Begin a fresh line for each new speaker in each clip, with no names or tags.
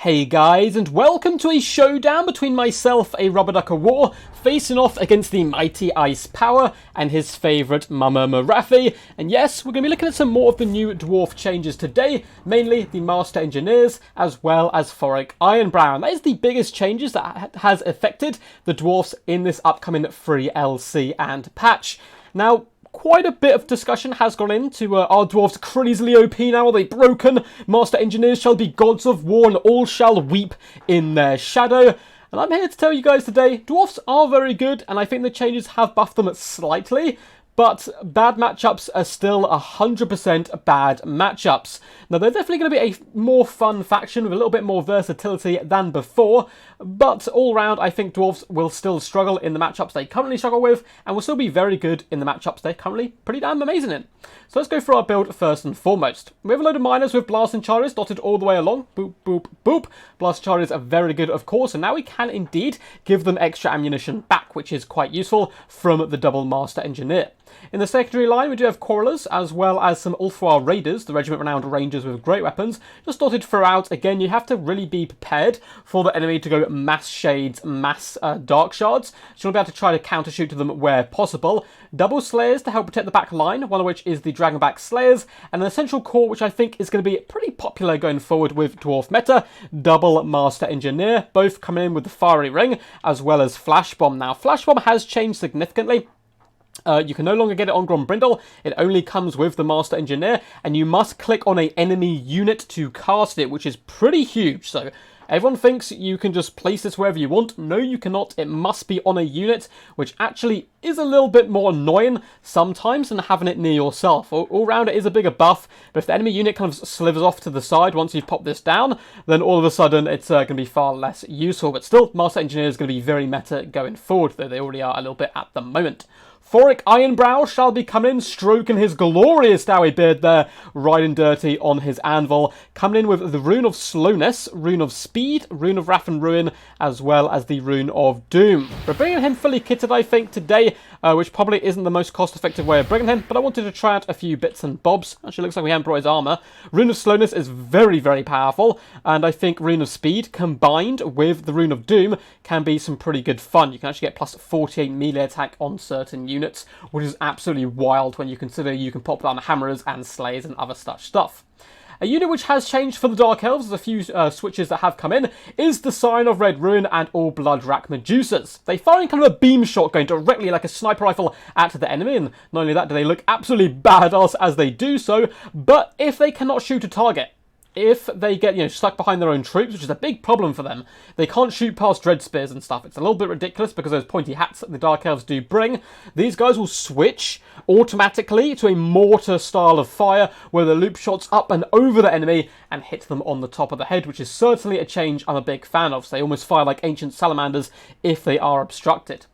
Hey guys, and welcome to a showdown between myself, a rubber duck of war, facing off against the mighty Ice Power and his favourite Mama Marathi. And yes, we're going to be looking at some more of the new Dwarf changes today, mainly the Master Engineers, as well as Thoric Ironbrow. And that is the biggest changes that has affected the Dwarfs in this upcoming FLC and patch. Now, quite a bit of discussion has gone into are dwarves crazily OP now? Are they broken? Master engineers shall be gods of war and all shall weep in their shadow. And I'm here to tell you guys today, dwarfs are very good and I think the changes have buffed them slightly. But bad matchups are still 100% bad matchups. Now, they're definitely going to be a more fun faction with a little bit more versatility than before. But all round, I think dwarves will still struggle in the matchups they currently struggle with, and will still be very good in the matchups they're currently pretty damn amazing in. So let's go through our build first and foremost. We have a load of miners with blasting charges dotted all the way along. Boop, boop, boop. Blast charges are very good, of course, and now we can indeed give them extra ammunition back, which is quite useful from the double Master Engineer. In the secondary line, we do have Quarrelers, as well as some Ulthwar Raiders, the regiment-renowned Rangers with great weapons, just dotted throughout. Again, you have to really be prepared for the enemy to go mass shades, mass dark shards, so you'll be able to try to counter-shoot to them where possible. Double Slayers to help protect the back line, one of which is the Dragonback Slayers, and an essential core, which I think is going to be pretty popular going forward with Dwarf meta, double Master Engineer, both coming in with the Fiery Ring, as well as Flash Bomb. Now, Flash Bomb has changed significantly. You can no longer get it on Grombrindle, it only comes with the Master Engineer, and you must click on an enemy unit to cast it, which is pretty huge. So everyone thinks you can just place this wherever you want. No, you cannot. It must be on a unit, which actually is a little bit more annoying sometimes than having it near yourself. All round, it is a bigger buff, but if the enemy unit kind of slivers off to the side once you've popped this down, then all of a sudden it's going to be far less useful. But still, Master Engineer is going to be very meta going forward, though they already are a little bit at the moment. Thoric Ironbrow shall be coming in, stroking his glorious DAWI beard there, riding dirty on his anvil, coming in with the Rune of Slowness, Rune of Speed, Rune of Wrath and Ruin, as well as the Rune of Doom. We're bringing him fully kitted, I think, today, which probably isn't the most cost-effective way of bringing him, but I wanted to try out a few bits and bobs. Actually, looks like we haven't brought his armour. Rune of Slowness is very, very powerful, and I think Rune of Speed, combined with the Rune of Doom, can be some pretty good fun. You can actually get plus 48 melee attack on certain units, which is absolutely wild when you consider you can pop down hammers and slays and other such stuff. A unit which has changed for the Dark Elves, there's a few switches that have come in, is the Sign of Red Ruin and all Blood Rack Medusas. They fire in kind of a beam shot going directly like a sniper rifle at the enemy, and not only that do they look absolutely badass as they do so, but if they cannot shoot a target, if they get, stuck behind their own troops, which is a big problem for them, they can't shoot past dread spears and stuff. It's a little bit ridiculous because those pointy hats that the Dark Elves do bring. These guys will switch automatically to a mortar style of fire where the loop shots up and over the enemy and hit them on the top of the head, which is certainly a change I'm a big fan of. So they almost fire like ancient salamanders if they are obstructed.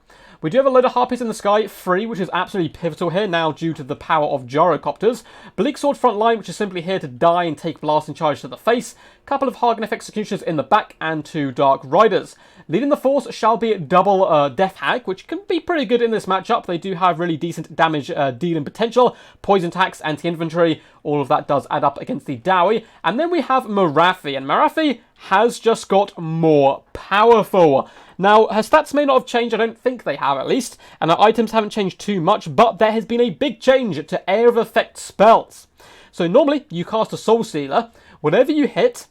We do have a load of Harpies in the sky, free, which is absolutely pivotal here now due to the power of gyrocopters. Bleak Sword front line, which is simply here to die and take blasting charge to the face. Couple of Hagenef Executioners in the back and 2 Dark Riders. Leading the force shall be double Death Hag, which can be pretty good in this matchup. They do have really decent damage dealing potential, poison attacks, anti-infantry. All of that does add up against the DAWI. And then we have Marathi, and Marathi has just got more powerful. Now, her stats may not have changed, I don't think they have at least, and her items haven't changed too much, but there has been a big change to Air of Effect spells. So normally, you cast a Soul Stealer, whenever you hit,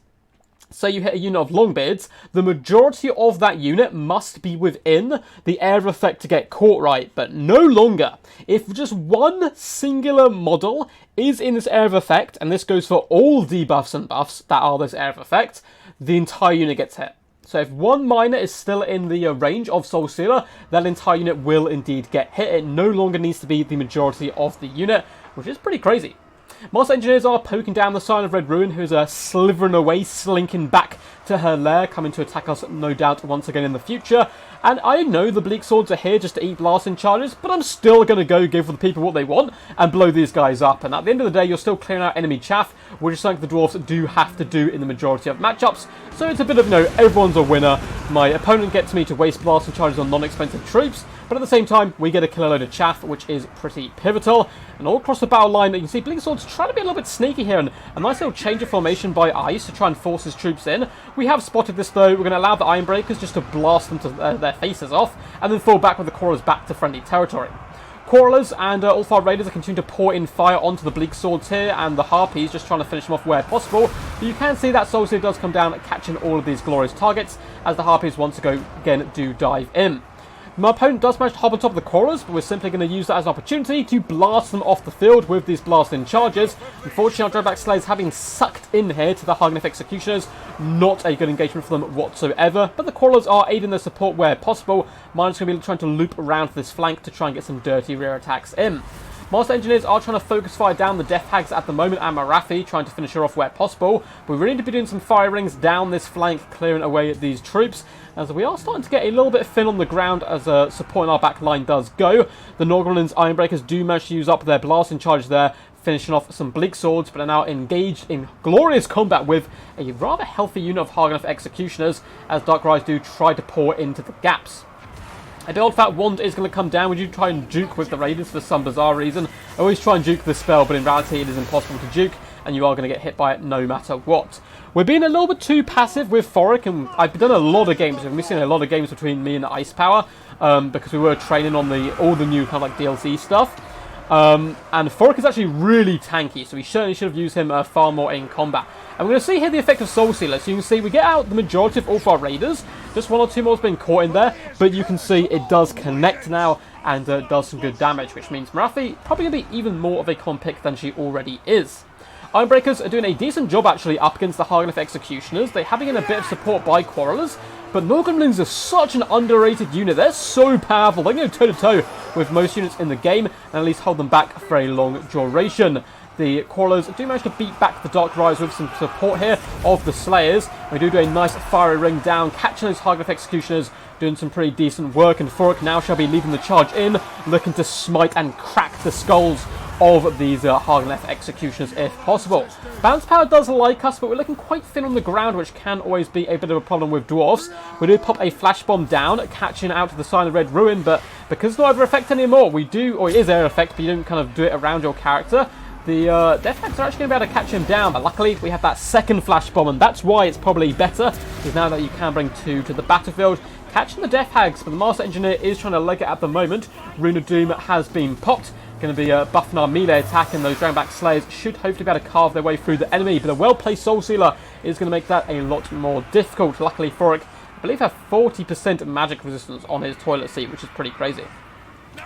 say you hit a unit of Longbeards, the majority of that unit must be within the Air of Effect to get caught right, but no longer. If just one singular model is in this Air of Effect, and this goes for all debuffs and buffs that are this Air of Effect, the entire unit gets hit. So if one miner is still in the range of Soul Stealer, that entire unit will indeed get hit. It no longer needs to be the majority of the unit, which is pretty crazy. Master Engineers are poking down the Sign of Red Ruin, who's slithering away, slinking back to her lair, coming to attack us no doubt once again in the future. And I know the Bleak Swords are here just to eat blasting charges, but I'm still going to go give the people what they want and blow these guys up. And at the end of the day, you're still clearing out enemy chaff, which is something the Dwarfs do have to do in the majority of matchups. So it's a bit of, everyone's a winner. My opponent gets me to waste blasting charges on non-expensive troops, But at the same time, we get a kill a load of chaff, which is pretty pivotal. And all across the battle line, you can see Blink Sword's trying to be a little bit sneaky here, and a nice little change of formation by Ice to try and force his troops in. We have spotted this though. We're going to allow the Ironbreakers just to blast them to their faces off, and then fall back with the Crawlers back to friendly territory. Crawlers and All-Fire Raiders are continuing to pour in fire onto the Bleak Swords here, and the Harpies just trying to finish them off where possible. But you can see that Soul Stealer does come down, catching all of these glorious targets, as the Harpies once again do dive in. My opponent does manage to hop on top of the Crawlers, but we're simply going to use that as an opportunity to blast them off the field with these blasting charges. Unfortunately, our Dreadback Slayers have been sucked in here to the Hageneth Executioners. Not a good engagement for them whatsoever, but the Crawlers are aiding their support where possible. Mine's going to be trying to loop around this flank to try and get some dirty rear attacks in. Master Engineers are trying to focus fire down the Death Hags at the moment, and Marathi trying to finish her off where possible. But we really need to be doing some fire rings down this flank, clearing away these troops, as we are starting to get a little bit thin on the ground as support in our back line does go. The Norgrimland's Ironbreakers do manage to use up their blasting charge there, finishing off some Bleak Swords, but are now engaged in glorious combat with a rather healthy unit of Hageneth Executioners, as Dark Rise do try to pour into the gaps. A big old fat wand is going to come down. We do try and juke with the Raiders for some bizarre reason. I always try and juke the spell, but in reality it is impossible to juke, and you are going to get hit by it no matter what. We're being a little bit too passive with Thoric, and I've done a lot of games. We're missing a lot of games between me and Ice Power, because we were training on all the new kind of like DLC stuff. And Thoric is actually really tanky, so we certainly should have used him far more in combat. And we're going to see here the effect of Soul Stealer. So you can see we get out the majority of all of our Raiders. Just one or two more has been caught in there, but you can see it does connect now and does some good damage, which means Marathi probably going to be even more of a common pick than she already is. Ironbreakers are doing a decent job actually up against the Hageneth Executioners. They have been getting a bit of support by Quarrelers, but Norgrimlings are such an underrated unit. They're so powerful. They can go toe-to-toe with most units in the game and at least hold them back for a long duration. The Quarrelers do manage to beat back the Dark Rise with some support here of the Slayers. We do a nice fiery ring down, catching those Hageneth Executioners, doing some pretty decent work, and Thoric now shall be leading the charge in, looking to smite and crack the skulls of these Hageneth Executioners if possible. Bounce power does like us, but we're looking quite thin on the ground, which can always be a bit of a problem with Dwarfs. We do pop a flash bomb down, catching out to the Silent Red Ruin, but because it's not over effect anymore, we do, or it is air effect, but you don't kind of do it around your character. The Death Hags are actually going to be able to catch him down, but luckily we have that second flash bomb, and that's why it's probably better, because now that you can bring two to the battlefield. Catching the Death Hags, but the Master Engineer is trying to leg it at the moment. Rune of Doom has been popped. Going to be buffing our melee attack, and those Drownback Slayers should hopefully be able to carve their way through the enemy, but a well-placed Soul Stealer is going to make that a lot more difficult. Luckily, Thoric, I believe, have 40% magic resistance on his toilet seat, which is pretty crazy.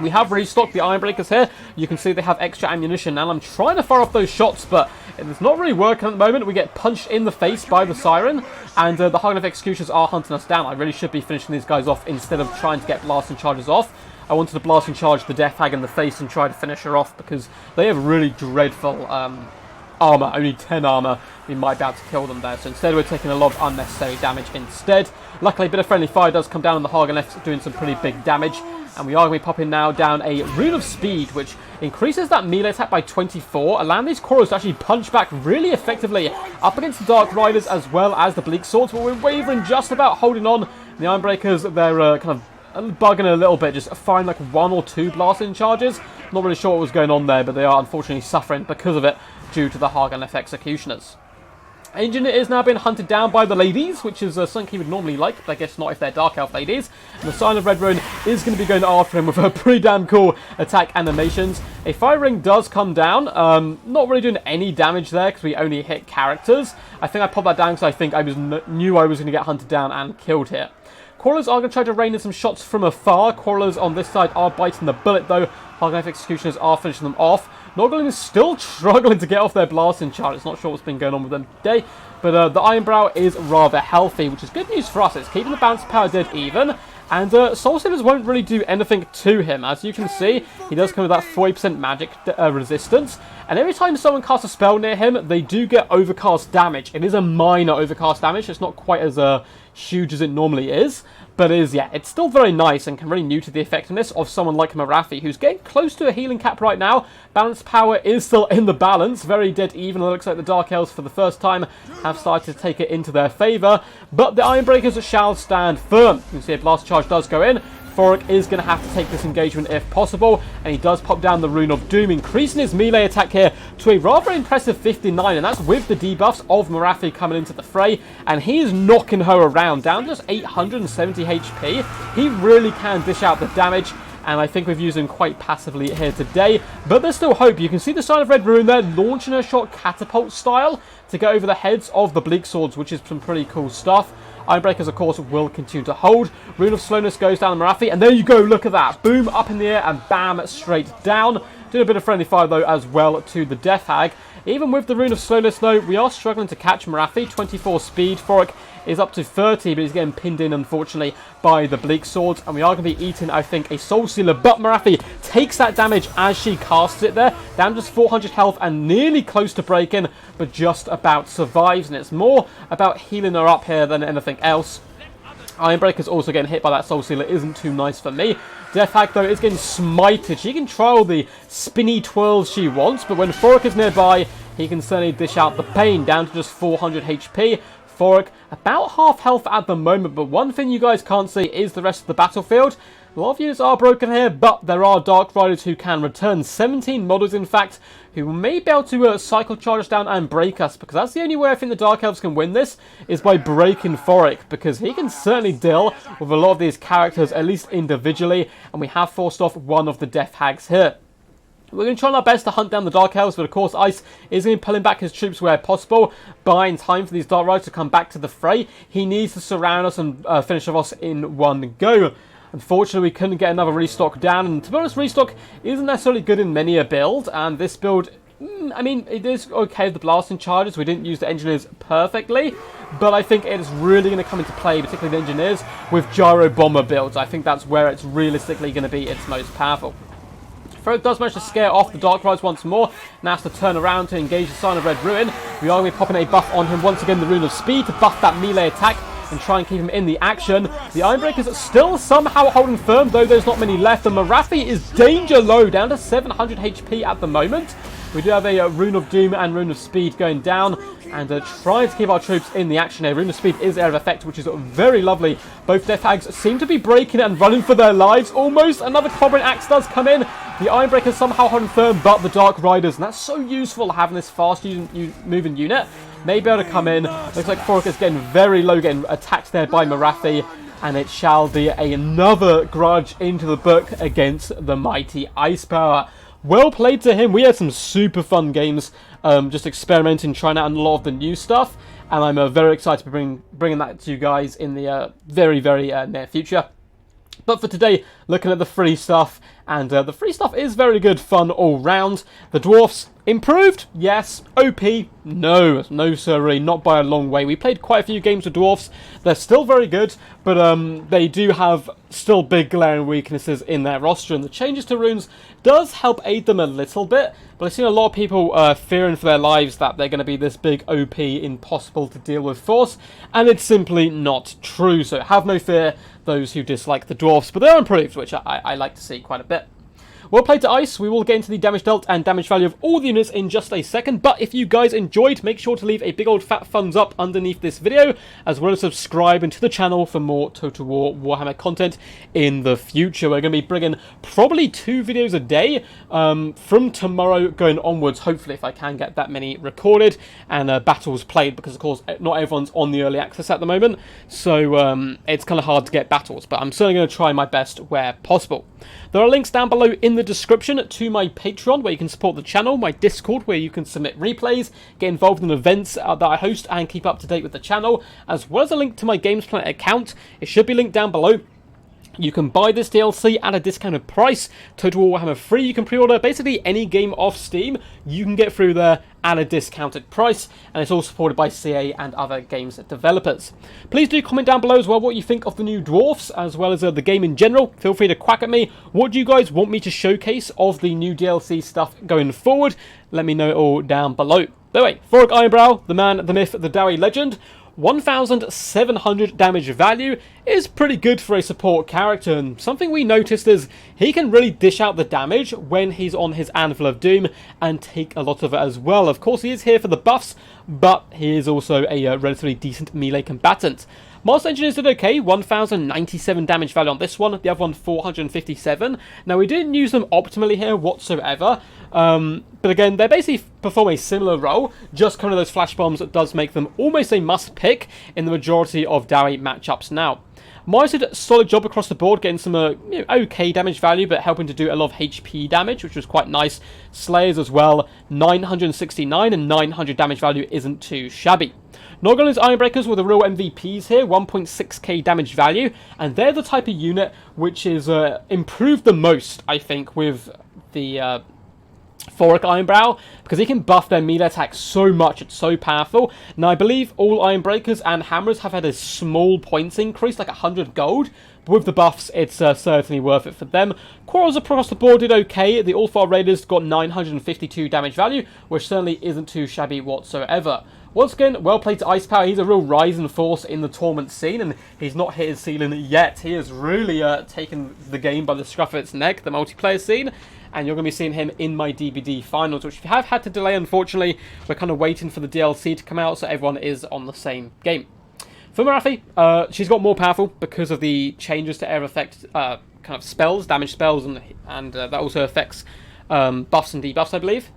We have restocked the Ironbreakers here. You can see they have extra ammunition, and I'm trying to fire off those shots, but it's not really working at the moment. We get punched in the face by the Siren, and the Hageneth Executioners are hunting us down. I really should be finishing these guys off instead of trying to get blasting charges off. I wanted to blast and charge the Death Hag in the face and try to finish her off, because they have really dreadful armor, only 10 armor. We might be able to kill them there, so instead we're taking a lot of unnecessary damage instead. Luckily, a bit of friendly fire does come down on the Hageneths, doing some pretty big damage, and we are going to be popping now down a Rune of Speed, which increases that melee attack by 24, allowing these Quarrels to actually punch back really effectively up against the Dark Riders as well as the Bleak Swords, but we're wavering just about holding on. The Ironbreakers, they're kind of bugging a little bit, just firing like one or two blasting charges. Not really sure what was going on there, but they are unfortunately suffering because of it due to the Hageneth Executioners. Engineer is now being hunted down by the ladies, which is something he would normally like, but I guess not if they're Dark Elf ladies. And the Sign of Red Ruin is going to be going after him with a pretty damn cool attack animations. A fire ring does come down, not really doing any damage there because we only hit characters. I think I popped that down because I think I knew I was going to get hunted down and killed here. Quarrelers are going to try to rain in some shots from afar. Quarrelers on this side are biting the bullet though. Hageneth Executioners are finishing them off. Norgrimland is still struggling to get off their blasting charges. Not sure what's been going on with them today. But the Ironbrow is rather healthy, which is good news for us. It's keeping the bounce power dead even. And Soul Stealers won't really do anything to him. As you can see, he does come with that 40% magic resistance. And every time someone casts a spell near him, they do get overcast damage. It is a minor overcast damage. It's not quite as huge as it normally is. But it is, yeah, it's still very nice and can really new to the effectiveness of someone like Marathi, who's getting close to a healing cap right now. Balance power is still in the balance, very dead even. It looks like the Dark Elves for the first time have started to take it into their favour. But the Ironbreakers shall stand firm. You can see a blast charge does go in. Thoric is going to have to take this engagement if possible, and he does pop down the Rune of Doom, increasing his melee attack here to a rather impressive 59, and that's with the debuffs of Morathi coming into the fray, and he is knocking her around, down to just 870 HP. He really can dish out the damage, and I think we've used him quite passively here today, but there's still hope. You can see the sign of Red Rune there, launching a shot catapult style to get over the heads of the Bleak Swords, which is some pretty cool stuff. Ironbreakers, of course, will continue to hold. Rune of Slowness goes down the Morathi, and there you go, look at that. Boom, up in the air, and bam, straight down. Doing a bit of friendly fire, though, as well to the Death Hag. Even with the Rune of Slowness, though, we are struggling to catch Morathi. 24 speed. Thoric is up to 30, but he's getting pinned in, unfortunately, by the Bleak Swords. And we are going to be eating, I think, a Soul Sealer. But Morathi takes that damage as she casts it there. Down to just 400 health and nearly close to breaking, but just about survives. And it's more about healing her up here than anything else. Ironbreaker's also getting hit by that Soul Sealer isn't too nice for me. Death Hag, though, is getting smited. She can try all the spinny twirls she wants, but when Thoric is nearby, he can certainly dish out the pain, down to just 400 HP. Thoric, about half health at the moment, but one thing you guys can't see is the rest of the battlefield. A lot of units are broken here, but there are Dark Riders who can return. 17 models, in fact, who may be able to cycle charge us down and break us, because that's the only way I think the Dark Elves can win this, is by breaking Thoric, because he can certainly deal with a lot of these characters, at least individually, and we have forced off one of the Death Hags here. We're going to try our best to hunt down the Dark Elves, but of course Ice is going to be pulling back his troops where possible, buying time for these Dark Riders to come back to the fray. He needs to surround us and finish off us in one go. Unfortunately, we couldn't get another restock down, and to be honest, restock isn't necessarily good in many a build, and this build, I mean, it is okay with the blasting charges. We didn't use the engineers perfectly, but I think it is really going to come into play, particularly the engineers, with gyro bomber builds. I think that's where it's realistically going to be its most powerful. Thoric does manage to scare off the Dark Riders once more, and has to turn around to engage the sign of Red Ruin. We are going to be popping a buff on him once again, the Rune of Speed, to buff that melee attack and try and keep him in the action. The Ironbreakers still somehow holding firm, though there's not many left. The Morathi is danger low, down to 700 HP at the moment. We do have a Rune of Doom and Rune of Speed going down, and trying to keep our troops in the action here. Rune of Speed is area of effect, which is very lovely. Both Death Hags seem to be breaking and running for their lives, almost. Another Clobbering Axe does come in. The Ironbreakers somehow holding firm, but the Dark Riders, and that's so useful having this fast moving unit, may be able to come in. Looks like Thoric is getting very low, getting attacked there by Morathi, and it shall be another grudge into the book against the mighty Ice Power. Well played to him. We had some super fun games, just experimenting, trying out a lot of the new stuff, and I'm very excited to be bringing that to you guys in the very, very near future. But for today, looking at the free stuff, and the free stuff is very good fun all round. The Dwarfs, improved? Yes. OP? No. No sirree, not by a long way. We played quite a few games with Dwarfs. They're still very good, but they do have still big glaring weaknesses in their roster, and the changes to runes does help aid them a little bit, but I've seen a lot of people fearing for their lives that they're going to be this big OP impossible to deal with force, and it's simply not true. So have no fear, those who dislike the Dwarfs, but they're improved, which I like to see quite a bit. Well played to Ice. We will get into the damage dealt and damage value of all the units in just a second, but if you guys enjoyed, make sure to leave a big old fat thumbs up underneath this video, as well as subscribing to the channel for more Total War Warhammer content in the future. We're going to be bringing probably 2 videos a day from tomorrow going onwards, hopefully, if I can get that many recorded and battles played, because of course not everyone's on the early access at the moment, so it's kind of hard to get battles, but I'm certainly going to try my best where possible. There are links down below in the description to my Patreon, where you can support the channel, my Discord, where you can submit replays, get involved in events that I host, and keep up to date with the channel, as well as a link to my Games Planet account. It should be linked down below. You can buy this DLC at a discounted price. Total War Warhammer free. You can pre-order basically any game off Steam. You can get through there at a discounted price, and it's all supported by CA and other games developers. Please do comment down below as well what you think of the new Dwarfs, as well as the game in general. Feel free to quack at me. What do you guys want me to showcase of the new DLC stuff going forward? Let me know it all down below. By the way, Thoric Ironbrow, the man, the myth, the DAWI legend. 1,700 damage value is pretty good for a support character, and something we noticed is he can really dish out the damage when he's on his Anvil of Doom and take a lot of it as well. Of course, he is here for the buffs, but he is also a relatively decent melee combatant. Master Engineers did okay, 1,097 damage value on this one, the other one 457. Now we didn't use them optimally here whatsoever, but again, they basically perform a similar role, just kind of those flash bombs that does make them almost a must pick in the majority of DAWI matchups now. Mars did a solid job across the board, getting some okay damage value, but helping to do a lot of HP damage, which was quite nice. Slayers as well, 969 and 900 damage value isn't too shabby. Norgolin's Ironbreakers were the real MVPs here, 1.6k damage value, and they're the type of unit which is improved the most, I think, with the Phoric Ironbrow, because he can buff their melee attack so much, it's so powerful. Now I believe all Ironbreakers and Hammers have had a small points increase, like 100 gold, but with the buffs it's certainly worth it for them. Quarrels across the board did okay. The All-Far Raiders got 952 damage value, which certainly isn't too shabby whatsoever. Once again, well played to Ice Power. He's a real rising force in the Torment scene, and he's not hit his ceiling yet. He has really taken the game by the scruff of its neck, the multiplayer scene, and you're going to be seeing him in my DBD finals, which we have had to delay, unfortunately. We're kind of waiting for the DLC to come out, so everyone is on the same game. For Marathi, she's got more powerful because of the changes to air effect kind of spells, damage spells, and that also affects buffs and debuffs, I believe.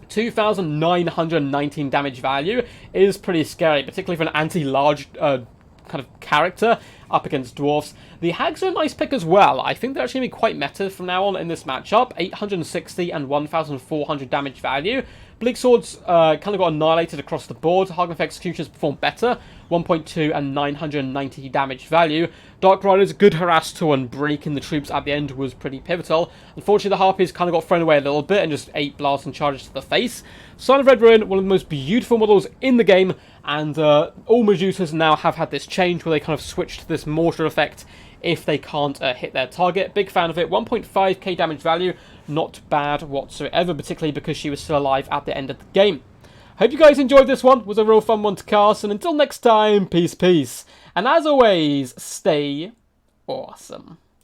2,919 damage value is pretty scary, particularly for an anti-large kind of character up against Dwarfs. The Hags are a nice pick as well. I think they're actually going to be quite meta from now on in this matchup. 860 and 1,400 damage value. Bleak Swords kind of got annihilated across the board. Hagen Executioners performed better. 1.2 and 990 damage value. Dark Riders, good harass tool, and breaking the troops at the end was pretty pivotal. Unfortunately, the Harpies kind of got thrown away a little bit and just ate blasts and charges to the face. Sign of Red Ruin, one of the most beautiful models in the game, and all Medusas now have had this change where they kind of switch to this mortar effect if they can't hit their target. Big fan of it. 1.5k damage value, not bad whatsoever, particularly because she was still alive at the end of the game. Hope you guys enjoyed this one. It was a real fun one to cast, and until next time, peace, peace. And as always, stay awesome.